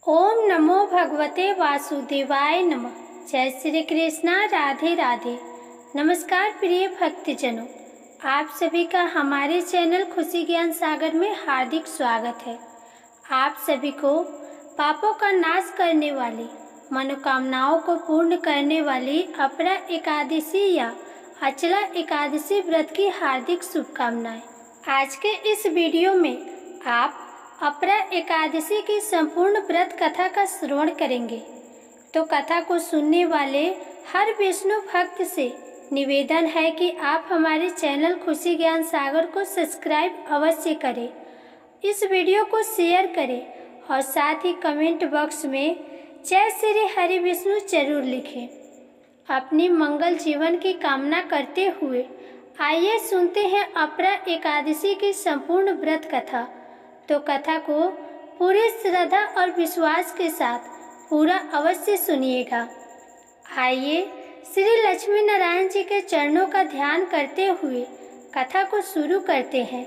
ओम नमो भगवते वासुदेवाय नमः। जय श्री कृष्णा, राधे राधे। नमस्कार प्रिय भक्तजनों, आप सभी का हमारे चैनल खुशी ज्ञान सागर में हार्दिक स्वागत है। आप सभी को पापों का नाश करने वाली, मनोकामनाओं को पूर्ण करने वाली अपरा एकादशी या अचला एकादशी व्रत की हार्दिक शुभकामनाएं। आज के इस वीडियो में आप अपरा एकादशी की संपूर्ण व्रत कथा का श्रवण करेंगे। तो कथा को सुनने वाले हर विष्णु भक्त से निवेदन है कि आप हमारे चैनल खुशी ज्ञान सागर को सब्सक्राइब अवश्य करें, इस वीडियो को शेयर करें और साथ ही कमेंट बॉक्स में जय श्री हरि विष्णु जरूर लिखें। अपनी मंगल जीवन की कामना करते हुए आइए सुनते हैं अपरा एकादशी की संपूर्ण व्रत कथा। तो कथा को पूरी श्रद्धा और विश्वास के साथ पूरा अवश्य सुनिएगा। आइए श्री लक्ष्मी नारायण जी के चरणों का ध्यान करते हुए कथा को शुरू करते हैं।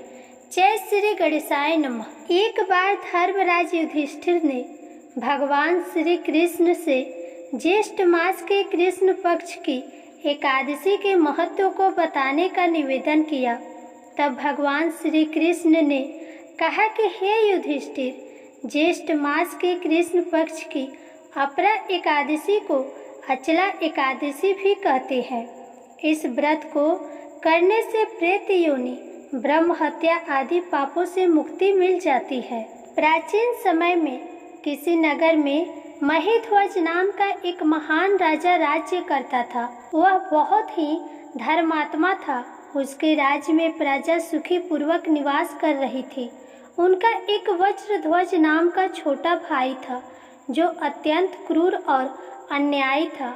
जय श्री गणेशाय नमः। एक बार धर्मराज युधिष्ठिर ने भगवान श्री कृष्ण से ज्येष्ठ मास के कृष्ण पक्ष की एकादशी के महत्व को बताने का निवेदन किया। तब भगवान श्री कृष्ण ने कहा कि हे युधिष्ठिर, ज्येष्ठ मास के कृष्ण पक्ष की अपरा एकादशी को अचला एकादशी भी कहते हैं। इस व्रत को करने से प्रेत योनि, ब्रह्म हत्या आदि पापों से मुक्ति मिल जाती है। प्राचीन समय में किसी नगर में महिध्वज नाम का एक महान राजा राज्य करता था। वह बहुत ही धर्मात्मा था। उसके राज्य में प्रजा सुखी पूर्वक निवास कर रही थी। उनका एक वज्रध्वज नाम का छोटा भाई था जो अत्यंत क्रूर और अन्यायी था।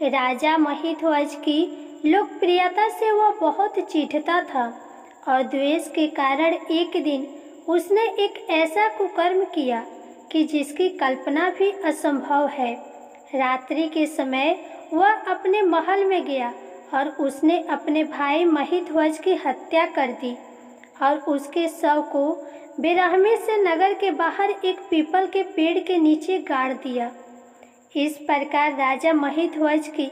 राजा महिध्वज की लोकप्रियता से वह बहुत चिढ़ता था और द्वेष के कारण एक दिन उसने एक ऐसा कुकर्म किया कि जिसकी कल्पना भी असंभव है। रात्रि के समय वह अपने महल में गया और उसने अपने भाई महिध्वज की हत्या कर दी और उसके शव को बेरहमी से नगर के बाहर एक पीपल के पेड़ के नीचे गाड़ दिया। इस प्रकार राजा महिध्वज की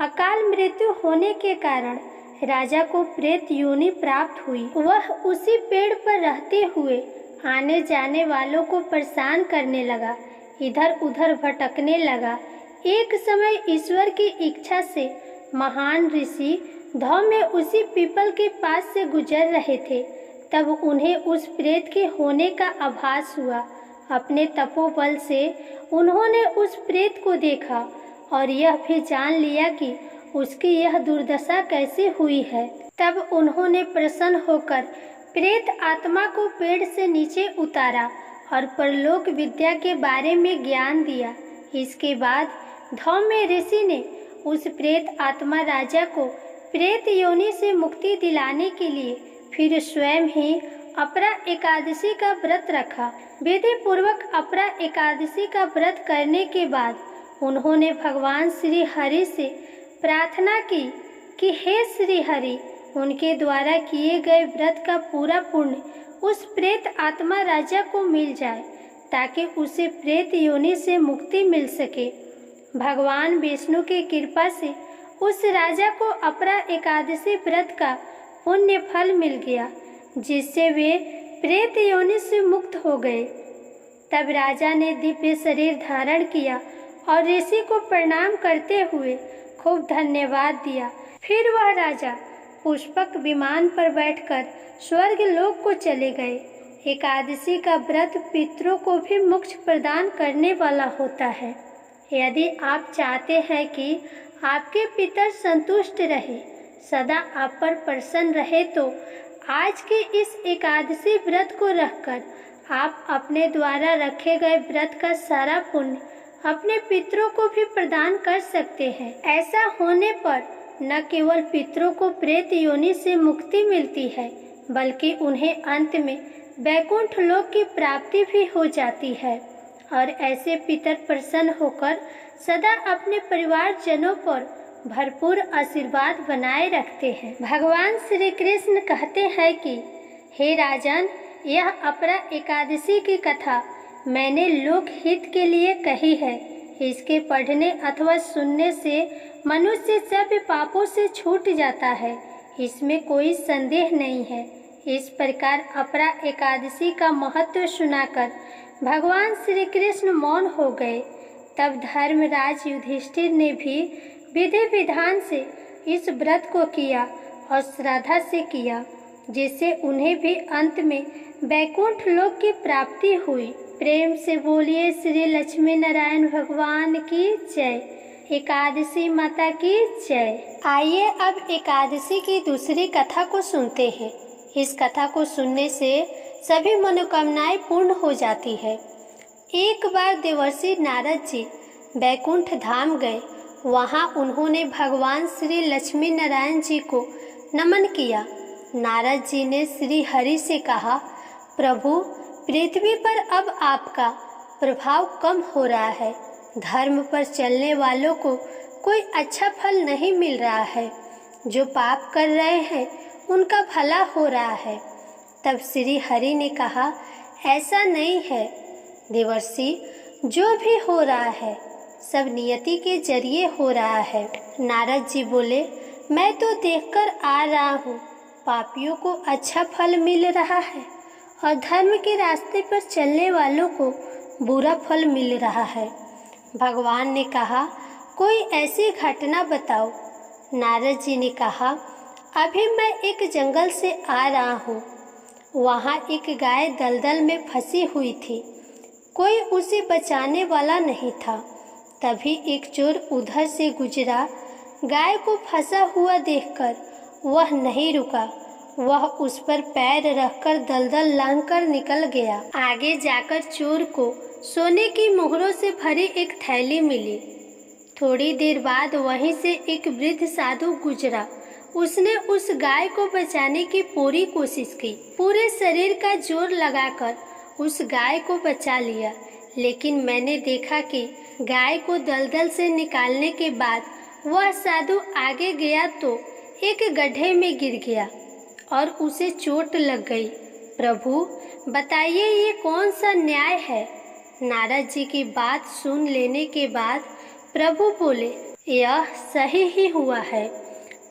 अकाल मृत्यु होने के कारण राजा को प्रेत योनि प्राप्त हुई। वह उसी पेड़ पर रहते हुए आने जाने वालों को परेशान करने लगा, इधर उधर भटकने लगा। एक समय ईश्वर की इच्छा से महान ऋषि धौम्य उसी पीपल के पास से गुजर रहे थे। तब उन्हें उस प्रेत के होने का आभास हुआ। अपने तपोबल से उन्होंने उस प्रेत को देखा और यह भी जान लिया कि उसकी यह दुर्दशा कैसे हुई है। तब उन्होंने प्रसन्न होकर प्रेत आत्मा को पेड़ से नीचे उतारा और परलोक विद्या के बारे में ज्ञान दिया। इसके बाद धौम्य ऋषि ने उस प्रेत आत्मा राजा को प्रेत योनि से मुक्ति दिलाने के लिए फिर स्वयं ही अपरा एकादशी का व्रत रखा। विधि पूर्वक अपरा एकादशी का व्रत करने के बाद उन्होंने भगवान श्री हरि से प्रार्थना की कि हे श्री हरि, उनके द्वारा किए गए व्रत का पूरा पुण्य उस प्रेत आत्मा राजा को मिल जाए ताकि उसे प्रेत योनि से मुक्ति मिल सके। भगवान विष्णु की कृपा से उस राजा को अपरा एकादशी व्रत का पुण्य फल मिल गया, जिससे वे प्रेत योनि से मुक्त हो गए। तब राजा ने दिव्य शरीर धारण किया और ऋषि को प्रणाम करते हुए खूब धन्यवाद दिया। फिर वह राजा पुष्पक विमान पर बैठकर स्वर्ग लोक को चले गए। एकादशी का व्रत पितरों को भी मोक्ष प्रदान करने वाला होता है। यदि आप चाहते हैं कि आपके पितर संतुष्ट रहे, सदा आप पर प्रसन्न रहे, तो आज के इस एकादशी व्रत को रखकर आप अपने द्वारा रखे गए व्रत का सारा पुण्य अपने पितरों को भी प्रदान कर सकते हैं। ऐसा होने पर न केवल पितरों को प्रेत योनि से मुक्ति मिलती है, बल्कि उन्हें अंत में वैकुंठ लोक की प्राप्ति भी हो जाती है और ऐसे पितर प्रसन्न होकर सदा अपने परिवार जनों पर भरपूर आशीर्वाद बनाए रखते हैं। भगवान श्री कृष्ण कहते हैं कि हे राजन, यह अपरा एकादशी की कथा मैंने लोकहित के लिए कही है। इसके पढ़ने अथवा सुनने से मनुष्य सभी पापों से छूट जाता है, इसमें कोई संदेह नहीं है। इस प्रकार अपरा एकादशी का महत्व सुनाकर भगवान श्री कृष्ण मौन हो गए। तब धर्मराज युधिष्ठिर ने भी विधि विधान से इस व्रत को किया और श्रद्धा से किया, जिससे उन्हें भी अंत में वैकुंठ लोक की प्राप्ति हुई। प्रेम से बोलिए श्री लक्ष्मी नारायण भगवान की जय। एकादशी माता की जय। आइए अब एकादशी की दूसरी कथा को सुनते हैं। इस कथा को सुनने से सभी मनोकामनाएं पूर्ण हो जाती है। एक बार देवर्षि नारद जी वैकुंठ धाम गए। वहां उन्होंने भगवान श्री लक्ष्मी नारायण जी को नमन किया। नारद जी ने श्री हरि से कहा, प्रभु, पृथ्वी पर अब आपका प्रभाव कम हो रहा है। धर्म पर चलने वालों को कोई अच्छा फल नहीं मिल रहा है। जो पाप कर रहे हैं उनका भला हो रहा है। तब श्री हरि ने कहा, ऐसा नहीं है देवर्षि, जो भी हो रहा है सब नियति के जरिए हो रहा है। नारद जी बोले, मैं तो देखकर आ रहा हूँ, पापियों को अच्छा फल मिल रहा है और धर्म के रास्ते पर चलने वालों को बुरा फल मिल रहा है। भगवान ने कहा, कोई ऐसी घटना बताओ। नारद जी ने कहा, अभी मैं एक जंगल से आ रहा हूँ। वहाँ एक गाय दलदल में फंसी हुई थी। कोई उसे बचाने वाला नहीं था। तभी एक चोर उधर से गुजरा। गाय को फंसा हुआ देखकर वह नहीं रुका। वह उस पर पैर रखकर दलदल लांघकर निकल गया। आगे जाकर चोर को सोने की मोहरों से भरी एक थैली मिली। थोड़ी देर बाद वहीं से एक वृद्ध साधु गुजरा। उसने उस गाय को बचाने की पूरी कोशिश की। पूरे शरीर का जोर लगाकर उस गाय को बचा लिया, लेकिन मैंने देखा कि गाय को दलदल से निकालने के बाद वह साधु आगे गया तो एक गड्ढे में गिर गया और उसे चोट लग गई। प्रभु, बताइए ये कौन सा न्याय है? नारद जी की बात सुन लेने के बाद प्रभु बोले, यह सही ही हुआ है।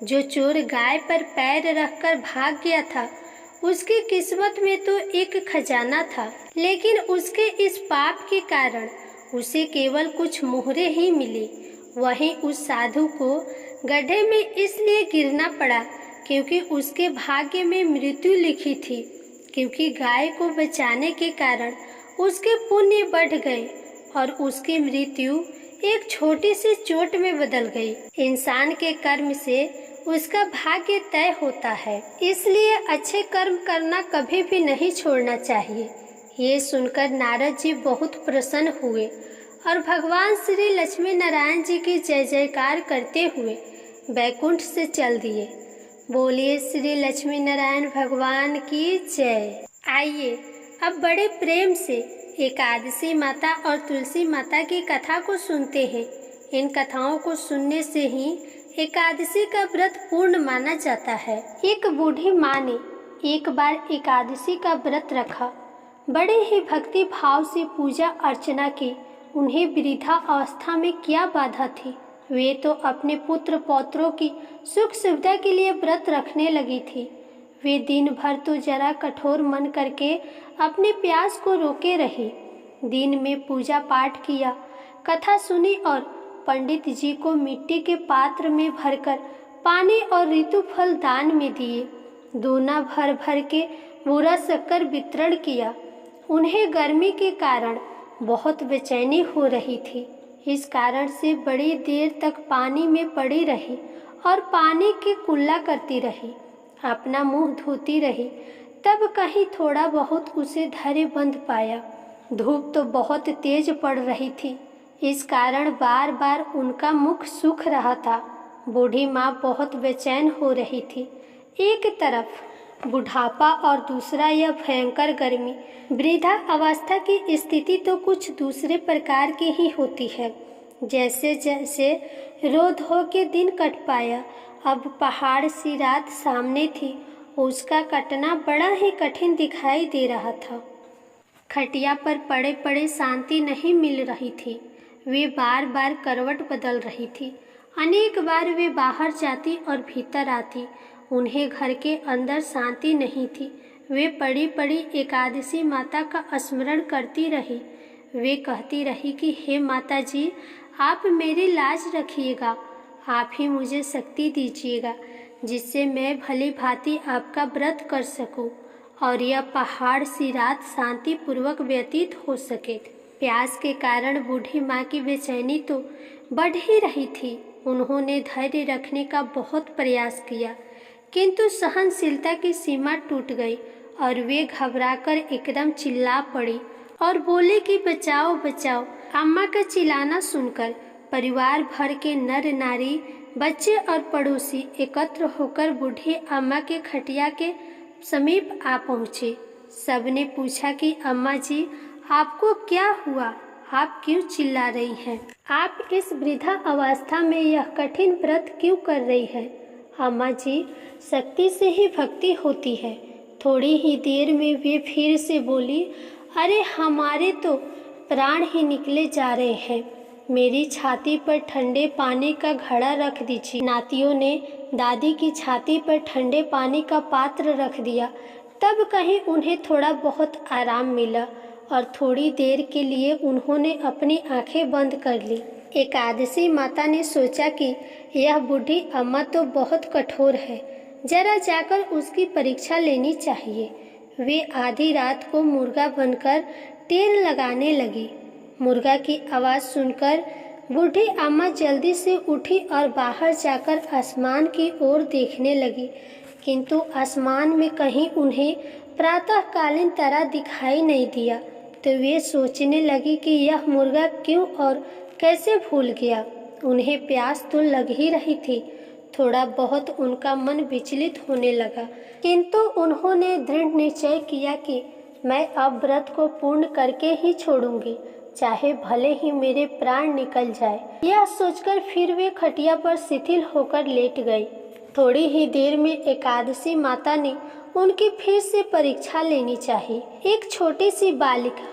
जो चोर गाय पर पैर रखकर भाग गया था, उसकी किस्मत में तो एक खजाना था, लेकिन उसके इस पाप के कारण उसे केवल कुछ मोहरे ही मिली। वहीं उस साधु को गड्ढे में इसलिए गिरना पड़ा क्योंकि उसके भाग्य में मृत्यु लिखी थी, क्योंकि गाय को बचाने के कारण उसके पुण्य बढ़ गए और उसकी मृत्यु एक छोटी सी चोट में बदल गई। इंसान के कर्म से उसका भाग्य तय होता है, इसलिए अच्छे कर्म करना कभी भी नहीं छोड़ना चाहिए। ये सुनकर नारद जी बहुत प्रसन्न हुए और भगवान श्री लक्ष्मी नारायण जी की जय जयकार करते हुए वैकुंठ से चल दिए। बोलिए श्री लक्ष्मी नारायण भगवान की जय। आइए अब बड़े प्रेम से एकादशी माता और तुलसी माता की कथा को सुनते हैं। इन कथाओं को सुनने से ही एकादशी का व्रत पूर्ण माना जाता है। एक बूढ़ी माँ ने एक बार एकादशी का व्रत रखा। बड़े ही भक्ति भाव से पूजा अर्चना की। उन्हें वृद्धा अवस्था में क्या बाधा थी? वे तो अपने पुत्र पौत्रों की सुख सुविधा के लिए व्रत रखने लगी थी। वे दिन भर तो जरा कठोर मन करके अपने प्यास को रोके रही। दिन में पूजा पाठ किया, कथा सुनी और पंडित जी को मिट्टी के पात्र में भरकर पानी और ऋतु फल दान में दिए। दोना भर भर के बूरा शक्कर वितरण किया। उन्हें गर्मी के कारण बहुत बेचैनी हो रही थी। इस कारण से बड़ी देर तक पानी में पड़ी रही और पानी की कुल्ला करती रही, अपना मुंह धोती रही। तब कहीं थोड़ा बहुत उसे धैर्य बंध पाया। धूप तो बहुत तेज पड़ रही थी, इस कारण बार बार उनका मुख सूख रहा था। बूढ़ी माँ बहुत बेचैन हो रही थी। एक तरफ बुढ़ापा और दूसरा यह भयंकर गर्मी। वृद्धा अवस्था की स्थिति तो कुछ दूसरे प्रकार की ही होती है। जैसे जैसे रो धो के दिन कट पाया, अब पहाड़ सी रात सामने थी। उसका कटना बड़ा ही कठिन दिखाई दे रहा था। खटिया पर पड़े पड़े शांति नहीं मिल रही थी। वे बार बार करवट बदल रही थी। अनेक बार वे बाहर जाती और भीतर आती। उन्हें घर के अंदर शांति नहीं थी। वे पड़ी पड़ी एकादशी माता का स्मरण करती रही। वे कहती रही कि हे माता जी, आप मेरी लाज रखिएगा, आप ही मुझे शक्ति दीजिएगा जिससे मैं भली भांति आपका व्रत कर सकूं और यह पहाड़ सी रात शांतिपूर्वक व्यतीत हो सके। प्यास के कारण बूढ़ी माँ की बेचैनी तो बढ़ ही रही थी। उन्होंने धैर्य रखने का बहुत प्रयास किया, किंतु सहनशीलता की सीमा टूट गई और वे घबराकर एकदम चिल्ला पड़ी और बोले कि बचाओ बचाओ। अम्मा का चिल्लाना सुनकर परिवार भर के नर नारी, बच्चे और पड़ोसी एकत्र होकर बूढ़ी अम्मा के खटिया के समीप आ पहुँचे। सबने पूछा कि अम्मा जी, आपको क्या हुआ? आप क्यों चिल्ला रही हैं? आप इस वृद्धा अवस्था में यह कठिन व्रत क्यों कर रही हैं? अम्मा जी, शक्ति से ही भक्ति होती है। थोड़ी ही देर में वे फिर से बोली, अरे हमारे तो प्राण ही निकले जा रहे हैं। मेरी छाती पर ठंडे पानी का घड़ा रख दीजिए। नातियों ने दादी की छाती पर ठंडे पानी का पात्र रख दिया। तब कहीं उन्हें थोड़ा बहुत आराम मिला और थोड़ी देर के लिए उन्होंने अपनी आंखें बंद कर ली। एकादशी माता ने सोचा कि यह बूढ़ी अम्मा तो बहुत कठोर है, जरा जाकर उसकी परीक्षा लेनी चाहिए। वे आधी रात को मुर्गा बनकर टेर लगाने लगी। मुर्गा की आवाज़ सुनकर बूढ़ी अम्मा जल्दी से उठी और बाहर जाकर आसमान की ओर देखने लगी, किंतु आसमान में कहीं उन्हें प्रातःकालीन तारा दिखाई नहीं दिया। तो वे सोचने लगी कि यह मुर्गा क्यों और कैसे भूल गया। उन्हें प्यास तो लग ही रही थी। थोड़ा बहुत उनका मन विचलित होने लगा, किंतु उन्होंने दृढ़ निश्चय किया कि मैं अब व्रत को पूर्ण करके ही छोड़ूंगी, चाहे भले ही मेरे प्राण निकल जाए। यह सोचकर फिर वे खटिया पर शिथिल होकर लेट गई। थोड़ी ही देर में एकादशी माता ने उनकी फिर से परीक्षा लेनी चाहिए। एक छोटी सी बालिका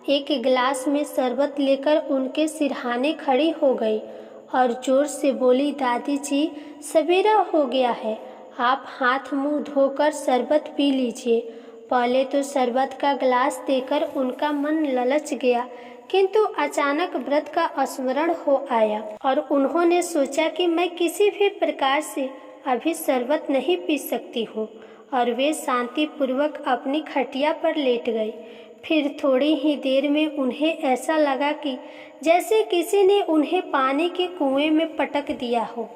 एक गिलास में शरबत लेकर उनके सिरहाने खड़ी हो गई और जोर से बोली, दादी जी, सवेरा हो गया है, आप हाथ मुंह धोकर शरबत पी लीजिए। पहले तो शरबत का गिलास देकर उनका मन ललच गया, किंतु अचानक व्रत का स्मरण हो आया और उन्होंने सोचा कि मैं किसी भी प्रकार से अभी शरबत नहीं पी सकती हूँ, और वे शांतिपूर्वक अपनी खटिया पर लेट गई। फिर थोड़ी ही देर में उन्हें ऐसा लगा कि जैसे किसी ने उन्हें पानी के कुएं में पटक दिया हो।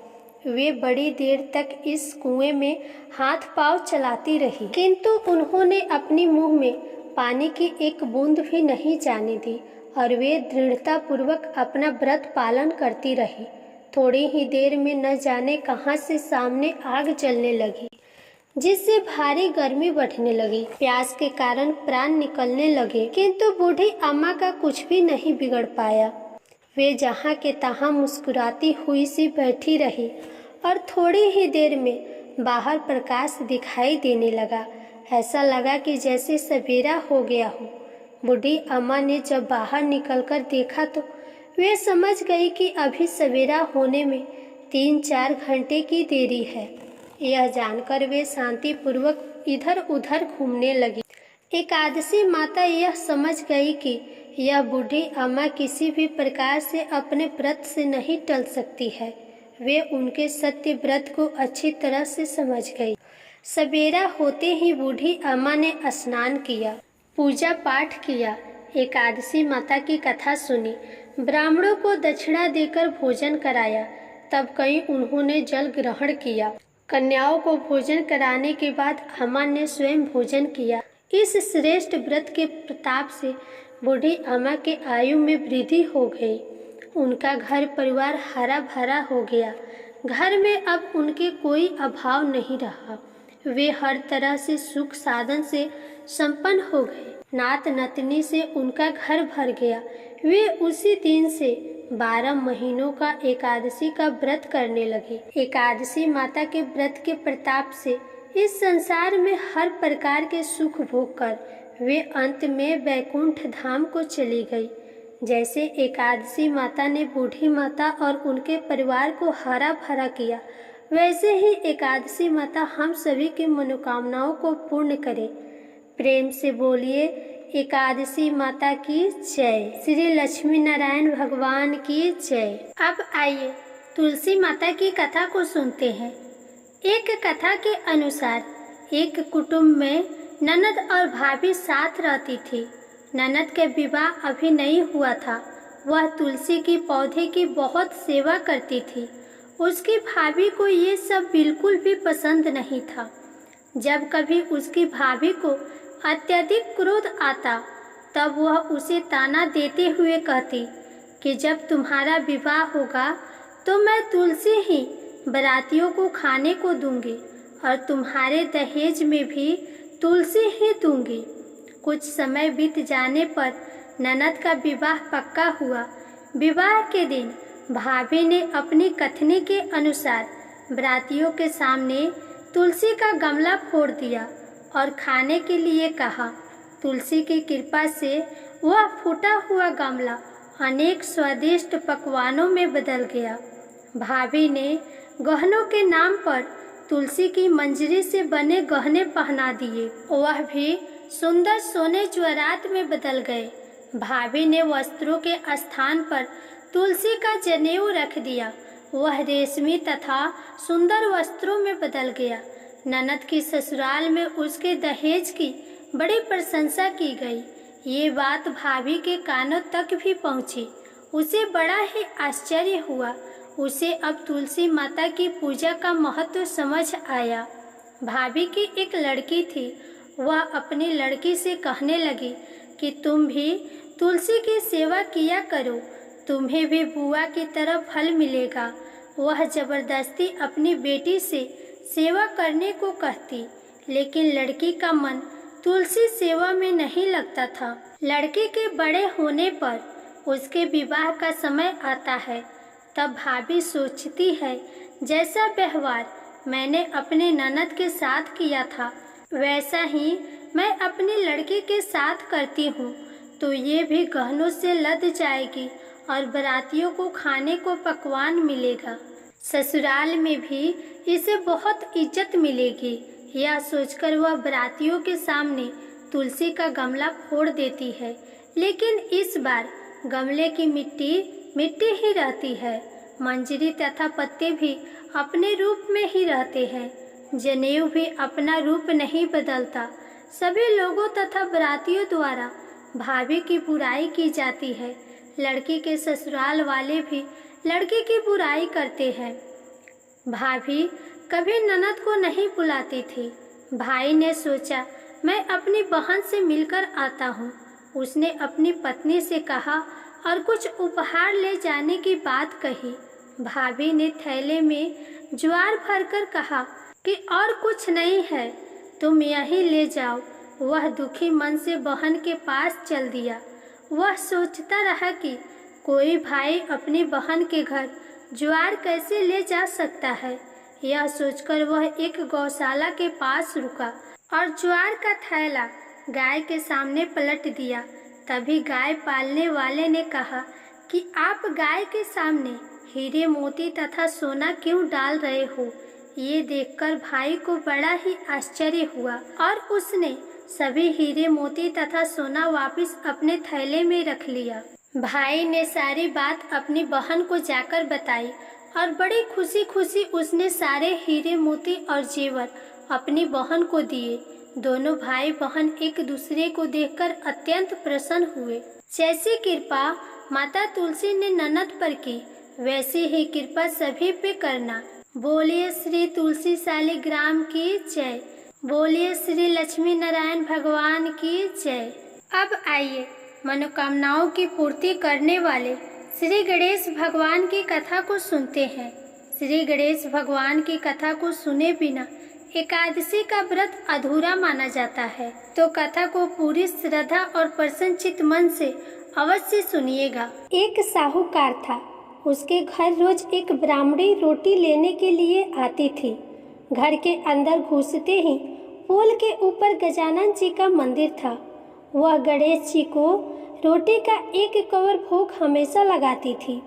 वे बड़ी देर तक इस कुएं में हाथ पांव चलाती रही, किंतु उन्होंने अपनी मुंह में पानी की एक बूंद भी नहीं जाने दी और वे दृढ़तापूर्वक अपना व्रत पालन करती रही। थोड़ी ही देर में न जाने कहां से सामने आग जलने लगी, जिससे भारी गर्मी बढ़ने लगी। प्यास के कारण प्राण निकलने लगे, किंतु बूढ़ी अम्मा का कुछ भी नहीं बिगड़ पाया। वे जहाँ के तहाँ मुस्कुराती हुई सी बैठी रही और थोड़ी ही देर में बाहर प्रकाश दिखाई देने लगा। ऐसा लगा कि जैसे सवेरा हो गया हो। बूढ़ी अम्मा ने जब बाहर निकलकर देखा तो वे समझ गई कि अभी सवेरा होने में 3-4 घंटे की देरी है। यह जानकर वे शांतिपूर्वक इधर उधर घूमने लगी। एकादशी माता यह समझ गई कि यह बूढ़ी अम्मा किसी भी प्रकार से अपने व्रत से नहीं टल सकती है। वे उनके सत्य व्रत को अच्छी तरह से समझ गई। सवेरा होते ही बूढ़ी अम्मा ने स्नान किया, पूजा पाठ किया, एकादशी माता की कथा सुनी, ब्राह्मणों को दक्षिणा देकर भोजन कराया। तब कहीं उन्होंने जल ग्रहण किया। कन्याओं को भोजन कराने के बाद अम्मा ने स्वयं भोजन किया। इस श्रेष्ठ व्रत के प्रताप से बूढ़ी अम्मा के आयु में वृद्धि हो गई। उनका घर परिवार हरा भरा हो गया। घर में अब उनके कोई अभाव नहीं रहा। वे हर तरह से सुख साधन से संपन्न हो गए। नात नतनी से उनका घर भर गया। वे उसी दिन से 12 महीनों का एकादशी का व्रत करने लगे। एकादशी माता के व्रत के प्रताप से इस संसार में हर प्रकार के सुख भोग कर वे अंत में बैकुंठ धाम को चली गई। जैसे एकादशी माता ने बूढ़ी माता और उनके परिवार को हरा भरा किया, वैसे ही एकादशी माता हम सभी की मनोकामनाओं को पूर्ण करे। प्रेम से बोलिए एकादशी माता की जय। श्री लक्ष्मी नारायण भगवान की जय। अब आइए तुलसी माता की कथा को सुनते हैं। एक कथा के अनुसार एक कुटुंब में ननद और भाभी साथ रहती थी। ननद का विवाह अभी नहीं हुआ था। वह तुलसी की पौधे की बहुत सेवा करती थी। उसकी भाभी को ये सब बिल्कुल भी पसंद नहीं था। जब कभी उसकी भाभी को अत्यधिक क्रोध आता तब वह उसे ताना देते हुए कहती कि जब तुम्हारा विवाह होगा तो मैं तुलसी ही बारातियों को खाने को दूंगी और तुम्हारे दहेज में भी तुलसी ही दूंगी। कुछ समय बीत जाने पर ननद का विवाह पक्का हुआ। विवाह के दिन भाभी ने अपनी कथनी के अनुसार बारातियों के सामने तुलसी का गमला फोड़ दिया और खाने के लिए कहा। तुलसी की कृपा से वह फूटा हुआ गमला अनेक स्वादिष्ट पकवानों में बदल गया। भाभी ने गहनों के नाम पर तुलसी की मंजरी से बने गहने पहना दिए। वह भी सुंदर सोने ज्वरात में बदल गए। भाभी ने वस्त्रों के स्थान पर तुलसी का जनेऊ रख दिया। वह रेशमी तथा सुंदर वस्त्रों में बदल गया। ननद की ससुराल में उसके दहेज की बड़ी प्रशंसा की गई। ये बात भाभी के कानों तक भी पहुंची। उसे बड़ा ही आश्चर्य हुआ। उसे अब तुलसी माता की पूजा का महत्व समझ आया। भाभी की एक लड़की थी। वह अपनी लड़की से कहने लगी कि तुम भी तुलसी की सेवा किया करो, तुम्हें भी बुआ की तरह फल मिलेगा। वह जबरदस्ती अपनी बेटी से सेवा करने को कहती, लेकिन लड़की का मन तुलसी सेवा में नहीं लगता था। लड़के के बड़े होने पर उसके विवाह का समय आता है, तब भाभी सोचती है जैसा व्यवहार मैंने अपने ननद के साथ किया था वैसा ही मैं अपनी लड़की के साथ करती हूँ तो ये भी गहनों से लद जाएगी और बारातियों को खाने को पकवान मिलेगा। ससुराल में भी इसे बहुत इज्जत मिलेगी। यह सोचकर वह बारातियों के सामने तुलसी का गमला फोड़ देती है, लेकिन इस बार गमले की मिट्टी ही रहती है। मंजरी तथा पत्ते भी अपने रूप में ही रहते हैं। जनेऊ भी अपना रूप नहीं बदलता। सभी लोगों तथा बारातियों द्वारा भाभी की बुराई की जाती है। लड़की के ससुराल वाले भी लड़की की बुराई करते हैं। भाभी कभी ननद को नहीं बुलाती थी। भाई ने सोचा मैं अपनी बहन से मिलकर आता हूँ। उसने अपनी पत्नी से कहा और कुछ उपहार ले जाने की बात कही। भाभी ने थैले में ज्वार भरकर कहा कि और कुछ नहीं है, तुम यही ले जाओ। वह दुखी मन से बहन के पास चल दिया। वह सोचता रहा कि कोई भाई अपनी बहन के घर ज्वार कैसे ले जा सकता है। यह सोचकर वह एक गौशाला के पास रुका और ज्वार का थैला गाय के सामने पलट दिया। तभी गाय पालने वाले ने कहा कि आप गाय के सामने हीरे मोती तथा सोना क्यों डाल रहे हो। ये देखकर भाई को बड़ा ही आश्चर्य हुआ और उसने सभी हीरे मोती तथा सोना वापस अपने थैले में रख लिया। भाई ने सारी बात अपनी बहन को जाकर बताई और बड़ी खुशी खुशी उसने सारे हीरे मोती और जेवर अपनी बहन को दिए। दोनों भाई बहन एक दूसरे को देखकर अत्यंत प्रसन्न हुए। जैसी कृपा माता तुलसी ने ननद पर की, वैसी ही कृपा सभी पे करना। बोलिए श्री तुलसी शालिग्राम की जय। बोलिए श्री लक्ष्मी नारायण भगवान की जय। अब आइए मनोकामनाओं की पूर्ति करने वाले श्री गणेश भगवान की कथा को सुनते हैं। श्री गणेश भगवान की कथा को सुने बिना एकादशी का व्रत अधूरा माना जाता है, तो कथा को पूरी श्रद्धा और प्रसन्नचित मन से अवश्य सुनिएगा। एक साहूकार था। उसके घर रोज एक ब्राह्मणी रोटी लेने के लिए आती थी। घर के अंदर घुसते ही पुल के ऊपर गजानन जी का मंदिर था। वह गणेश जी को रोटी का एक कवर भोग हमेशा लगाती थी।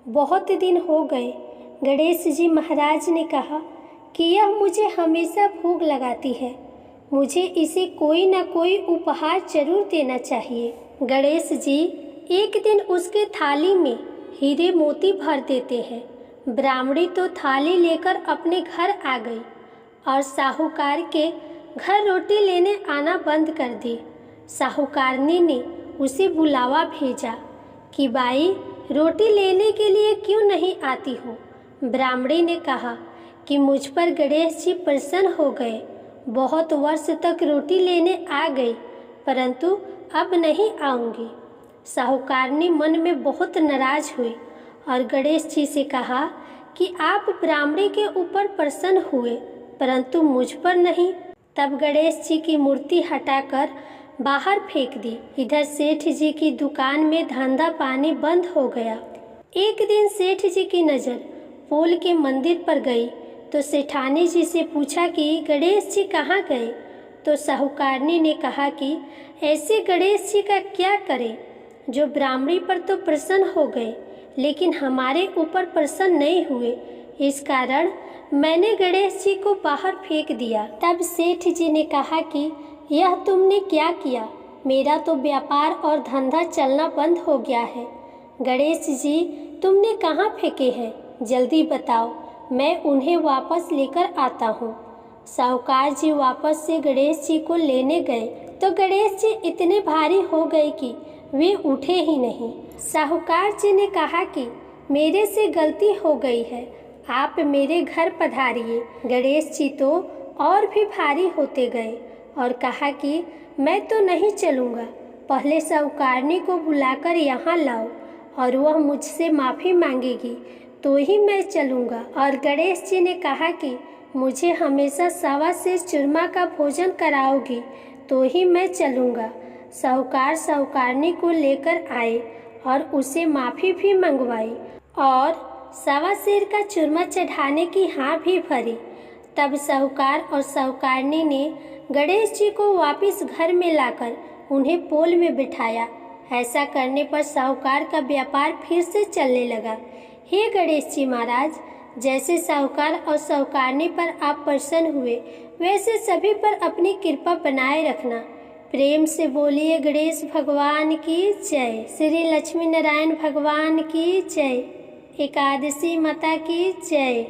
बहुत दिन हो गए। गणेश जी महाराज ने कहा कि यह मुझे हमेशा भोग लगाती है, मुझे इसे कोई न कोई उपहार जरूर देना चाहिए। गणेश जी एक दिन उसके थाली में हीरे मोती भर देते हैं। ब्राह्मणी तो थाली लेकर अपने घर आ गई और साहूकार के घर रोटी लेने आना बंद कर दी। साहूकारनी ने उसे बुलावा भेजा कि बाई, रोटी लेने के लिए क्यों नहीं आती हो? ब्राह्मणी ने कहा कि मुझ पर गणेश जी प्रसन्न हो गए, बहुत वर्ष तक रोटी लेने आ गई, परंतु अब नहीं आऊँगी। साहूकारनी मन में बहुत नाराज हुई और गणेश जी से कहा कि आप ब्राह्मणी के ऊपर प्रसन्न हुए, परंतु मुझ पर नहीं। तब गणेश जी की मूर्ति हटाकर बाहर फेंक दी। इधर सेठ जी की दुकान में धंधा पानी बंद हो गया। एक दिन सेठ जी की नज़र पोल के मंदिर पर गई तो सेठानी जी से पूछा कि गणेश जी कहाँ गए? तो साहूकारनी ने कहा कि ऐसे गणेश जी का क्या करें जो ब्राह्मणी पर तो प्रसन्न हो गए लेकिन हमारे ऊपर प्रसन्न नहीं हुए, इस कारण मैंने गणेश जी को बाहर फेंक दिया। तब सेठ जी ने कहा कि यह तुमने क्या किया? मेरा तो व्यापार और धंधा चलना बंद हो गया है। गणेश जी तुमने कहाँ फेंके हैं? जल्दी बताओ, मैं उन्हें वापस लेकर आता हूँ। साहूकार जी वापस से गणेश जी को लेने गए तो गणेश जी इतने भारी हो गए कि वे उठे ही नहीं। साहूकार जी ने कहा कि मेरे से गलती हो गई है, आप मेरे घर पधारिए। गणेश जी तो और भी भारी होते गए और कहा कि मैं तो नहीं चलूँगा, पहले साहूकारनी को बुलाकर यहाँ लाओ और वह मुझसे माफ़ी मांगेगी तो ही मैं चलूँगा। और गणेश जी ने कहा कि मुझे हमेशा सवा से चूरमा का भोजन कराओगी तो ही मैं चलूँगा। साहूकार साहूकारनी को लेकर आए और उसे माफ़ी भी मंगवाई और सवा सेर का चूरमा चढ़ाने की हाँ भी भरी। तब साहूकार और साहूकारनी ने गणेश जी को वापस घर में लाकर उन्हें पोल में बिठाया। ऐसा करने पर साहूकार का व्यापार फिर से चलने लगा। हे गणेश जी महाराज, जैसे साहूकार और साहूकारनी पर आप प्रसन्न हुए वैसे सभी पर अपनी कृपा बनाए रखना। प्रेम से बोलिए गणेश भगवान की जय। श्री लक्ष्मी नारायण भगवान की जय। एकादशी माता की जय।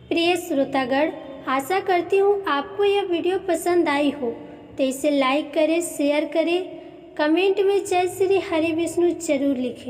प्रिय श्रोतागण, आशा करती हूँ आपको यह वीडियो पसंद आई हो, तो इसे लाइक करें, शेयर करें, कमेंट में जय श्री हरि विष्णु जरूर लिखें।